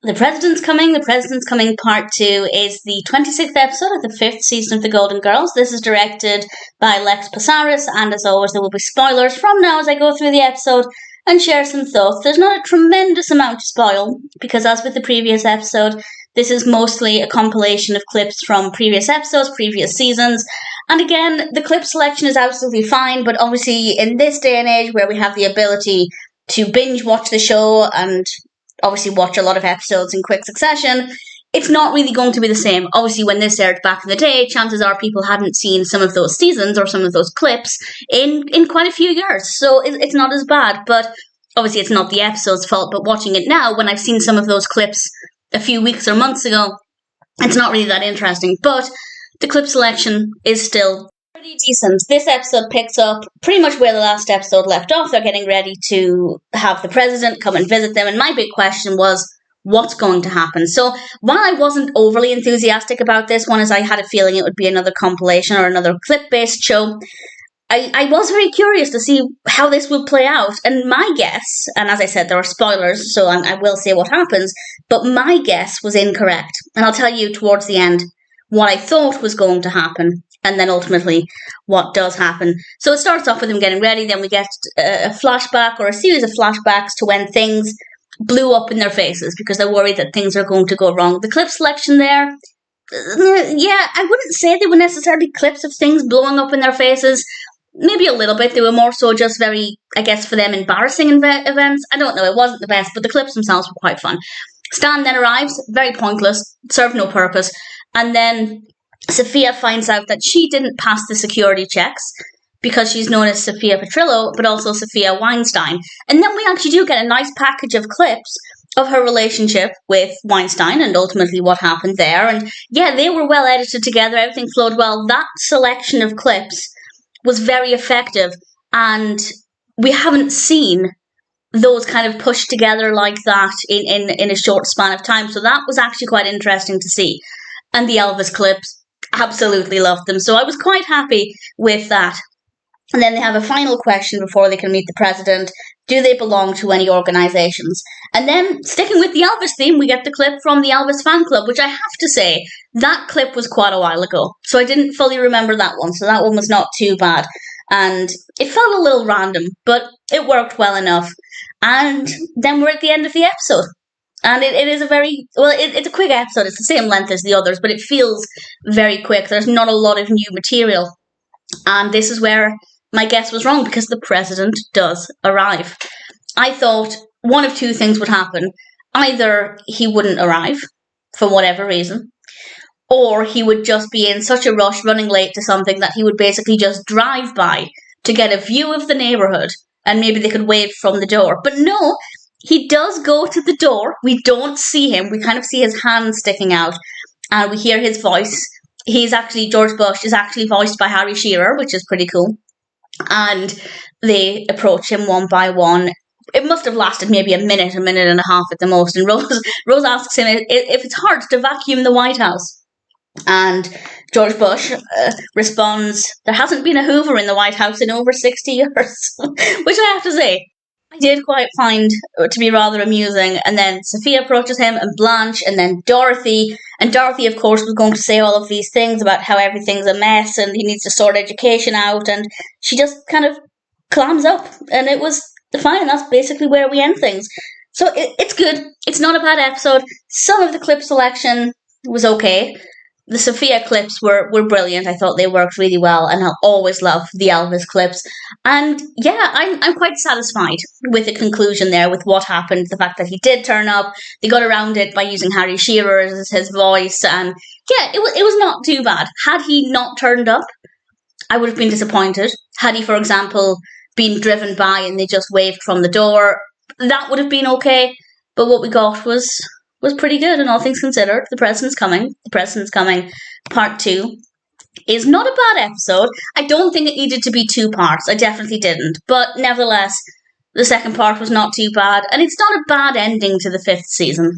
The President's Coming. The President's Coming Part 2 is the 26th episode of the 5th season of The Golden Girls. This is directed by Lex Passaris, and as always, there will be spoilers from now as I go through the episode and share some thoughts. There's not a tremendous amount to spoil, because as with the previous episode, this is mostly a compilation of clips from previous episodes, previous seasons. And again, the clip selection is absolutely fine, but obviously in this day and age where we have the ability to binge watch the show and obviously watch a lot of episodes in quick succession, it's not really going to be the same. Obviously, when this aired back in the day, chances are people hadn't seen some of those seasons or some of those clips in quite a few years. So it's not as bad, but obviously it's not the episode's fault. But watching it now, when I've seen some of those clips a few weeks or months ago, it's not really that interesting. But the clip selection is still pretty decent. This episode picks up pretty much where the last episode left off. They're getting ready to have the president come and visit them, and my big question was, what's going to happen? So while I wasn't overly enthusiastic about this one, as I had a feeling it would be another compilation or another clip-based show, I was very curious to see how this would play out. And my guess, and as I said, there are spoilers, so I will say what happens, but my guess was incorrect. And I'll tell you towards the end what I thought was going to happen, and then ultimately what does happen. So it starts off with them getting ready, then we get a flashback or a series of flashbacks to when things blew up in their faces because they're worried that things are going to go wrong. The clip selection there, yeah, I wouldn't say they were necessarily clips of things blowing up in their faces. Maybe a little bit. They were more so just very, I guess, for them, embarrassing events. I don't know, it wasn't the best, but the clips themselves were quite fun. Stan then arrives, very pointless, served no purpose, and then Sophia finds out that she didn't pass the security checks because she's known as Sophia Petrillo, but also Sophia Weinstein. And then we actually do get a nice package of clips of her relationship with Weinstein and ultimately what happened there. And yeah, they were well edited together, everything flowed well. That selection of clips was very effective, and we haven't seen those kind of pushed together like that in a short span of time. So that was actually quite interesting to see. And the Elvis clips, absolutely loved them. So I was quite happy with that. And then they have a final question before they can meet the president. Do they belong to any organisations? And then, sticking with the Elvis theme, we get the clip from the Elvis fan club, which I have to say, that clip was quite a while ago. So I didn't fully remember that one. So that one was not too bad. And it felt a little random, but it worked well enough. And then we're at the end of the episode. And it is a very, well, it's a quick episode. It's the same length as the others, but it feels very quick. There's not a lot of new material. And this is where my guess was wrong, because the president does arrive. I thought one of two things would happen. Either he wouldn't arrive, for whatever reason, or he would just be in such a rush running late to something that he would basically just drive by to get a view of the neighbourhood, and maybe they could wave from the door. But no, he does go to the door. We don't see him. We kind of see his hand sticking out, and we hear his voice. George Bush is actually voiced by Harry Shearer, which is pretty cool. And they approach him one by one. It must have lasted maybe a minute and a half at the most. And Rose asks him if it's hard to vacuum the White House. And George Bush responds, there hasn't been a Hoover in the White House in over 60 years. Which I have to say, I did quite find to be rather amusing. And then Sophia approaches him, and Blanche, and then Dorothy. And Dorothy, of course, was going to say all of these things about how everything's a mess and he needs to sort education out. And she just kind of clams up. And it was fine. And that's basically where we end things. So it's good. It's not a bad episode. Some of the clip selection was okay. The Sophia clips were brilliant. I thought they worked really well, and I'll always love the Elvis clips. And yeah, I'm quite satisfied with the conclusion there, with what happened, the fact that he did turn up. They got around it by using Harry Shearer as his voice, and yeah, it was not too bad. Had he not turned up, I would have been disappointed. Had he, for example, been driven by and they just waved from the door, that would have been okay. But what we got was pretty good, and all things considered. The President's Coming. The President's Coming Part 2 is not a bad episode. I don't think it needed to be 2 parts. I definitely didn't. But nevertheless, the second part was not too bad, and it's not a bad ending to the 5th season.